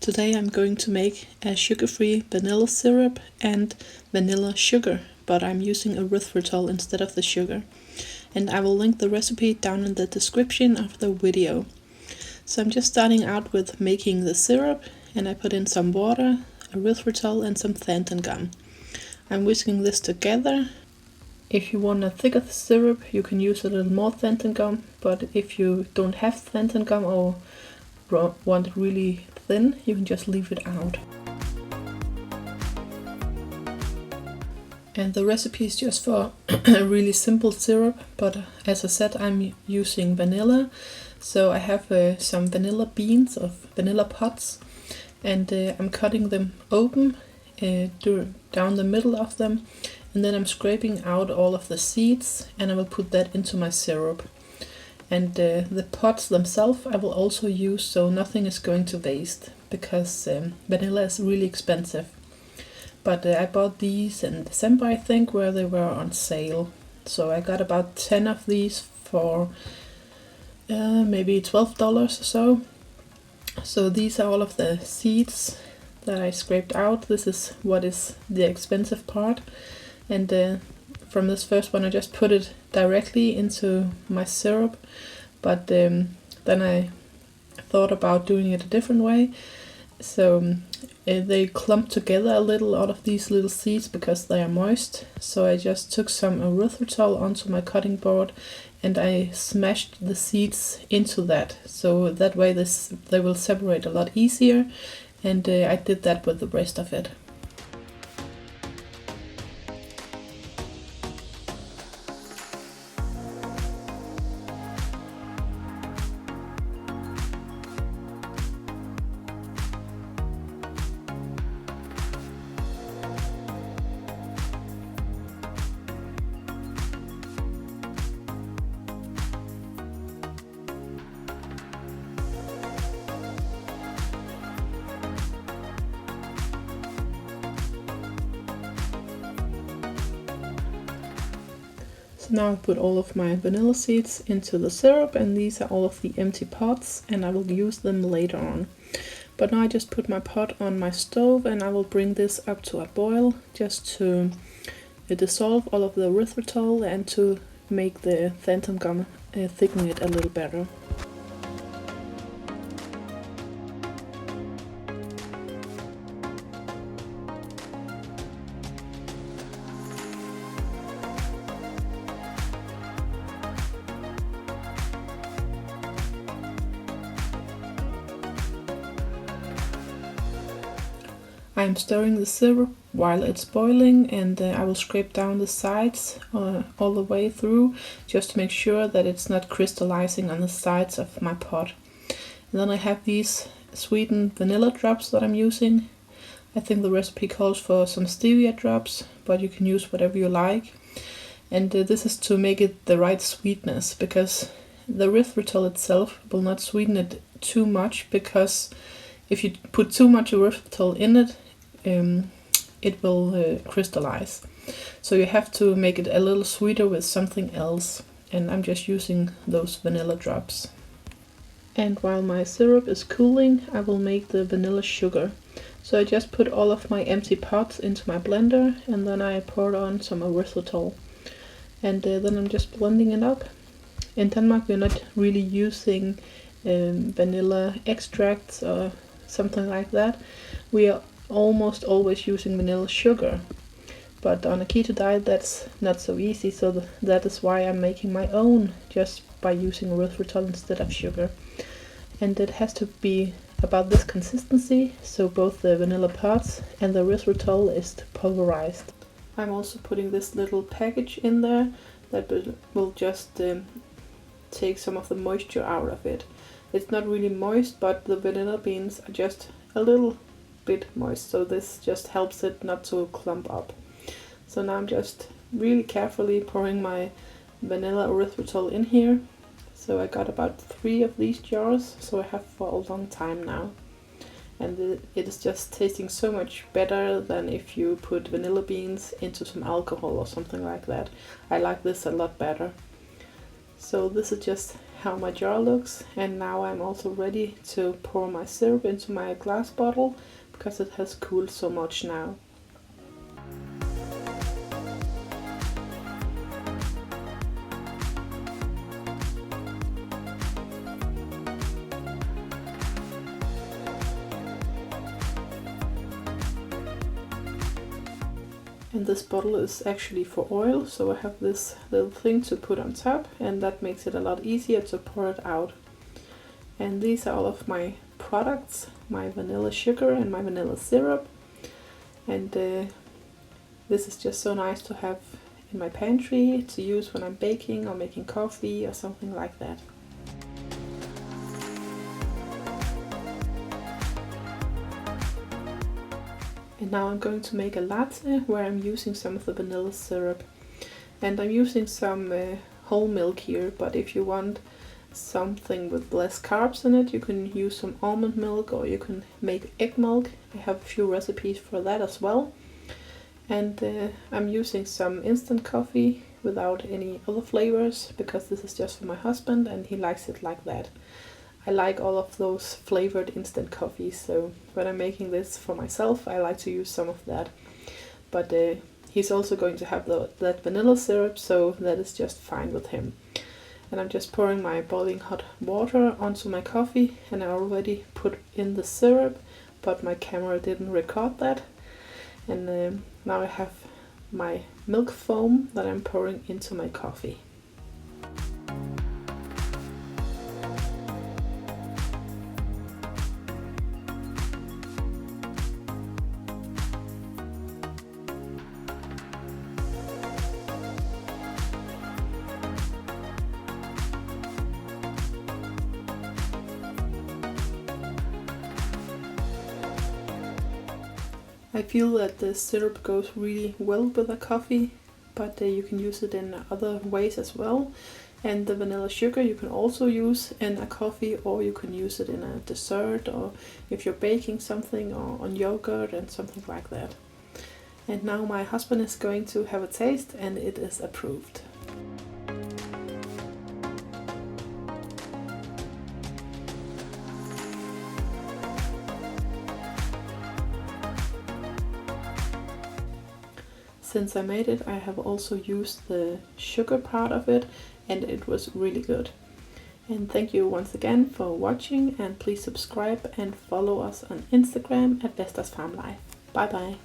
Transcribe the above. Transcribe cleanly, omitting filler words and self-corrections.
Today I'm going to make a sugar-free vanilla syrup and vanilla sugar, but I'm using erythritol instead of the sugar. And I will link the recipe down in the description of the video. So I'm just starting out with making the syrup, and I put in some water, erythritol and some xanthan gum. I'm whisking this together. If you want a thicker syrup, you can use a little more xanthan gum, but if you don't have xanthan gum or want it really thin, you can just leave it out. And the recipe is just for a really simple syrup, but as I said, I'm using vanilla. So I have some vanilla beans or vanilla pods, and I'm cutting them open down the middle of them, and then I'm scraping out all of the seeds, and I will put that into my syrup. And the pods themselves I will also use, so nothing is going to waste, because vanilla is really expensive. But I bought these in December, I think, where they were on sale. So I got about 10 of these for maybe $12 or so. So these are all of the seeds that I scraped out. This is what is the expensive part. And from this first one I just put it directly into my syrup. But then I thought about doing it a different way. So they clump together a little, all of these little seeds, because they are moist. So I just took some erythritol onto my cutting board and I smashed the seeds into that. So that way they will separate a lot easier, and I did that with the rest of it. So now I put all of my vanilla seeds into the syrup, and these are all of the empty pots, and I will use them later on. But now I just put my pot on my stove, and I will bring this up to a boil just to dissolve all of the erythritol and to make the xanthan gum thicken it a little better. I'm stirring the syrup while it's boiling, and I will scrape down the sides all the way through, just to make sure that it's not crystallizing on the sides of my pot. And then I have these sweetened vanilla drops that I'm using. I think the recipe calls for some stevia drops, but you can use whatever you like. And this is to make it the right sweetness, because the erythritol itself will not sweeten it too much, because if you put too much erythritol in it, it will crystallize. So you have to make it a little sweeter with something else, and I'm just using those vanilla drops. And while my syrup is cooling, I will make the vanilla sugar. So I just put all of my empty pots into my blender, and then I poured on some erythritol. And then I'm just blending it up. In Denmark we're not really using vanilla extracts or something like that. We are almost always using vanilla sugar, but on a keto diet that's not so easy, so that is why I'm making my own, just by using erythritol instead of sugar. And it has to be about this consistency, so both the vanilla pods and the erythritol is pulverized. I'm also putting this little package in there that will just take some of the moisture out of it. It's not really moist, but the vanilla beans are just a little bit moist, so this just helps it not to clump up. So now I'm just really carefully pouring my vanilla erythritol in here. So I got about 3 of these jars, so I have for a long time now. And it is just tasting so much better than if you put vanilla beans into some alcohol or something like that. I like this a lot better. So this is just how my jar looks, and now I'm also ready to pour my syrup into my glass bottle because it has cooled so much now. And this bottle is actually for oil, so I have this little thing to put on top, and that makes it a lot easier to pour it out. And these are all of my products, my vanilla sugar and my vanilla syrup. And this is just so nice to have in my pantry to use when I'm baking or making coffee or something like that. And now I'm going to make a latte where I'm using some of the vanilla syrup. And I'm using some whole milk here, but if you want something with less carbs in it, you can use some almond milk or you can make egg milk. I have a few recipes for that as well. And I'm using some instant coffee without any other flavors because this is just for my husband and he likes it like that. I like all of those flavored instant coffees, so when I'm making this for myself, I like to use some of that. But he's also going to have that vanilla syrup, so that is just fine with him. And I'm just pouring my boiling hot water onto my coffee, and I already put in the syrup, but my camera didn't record that. And now I have my milk foam that I'm pouring into my coffee. I feel that the syrup goes really well with the coffee, but you can use it in other ways as well. And the vanilla sugar you can also use in a coffee, or you can use it in a dessert, or if you're baking something, or on yogurt and something like that. And now my husband is going to have a taste, and it is approved. Since I made it, I have also used the sugar part of it, and it was really good. And thank you once again for watching, and please subscribe and follow us on Instagram at Vestas Farm Life. Bye bye.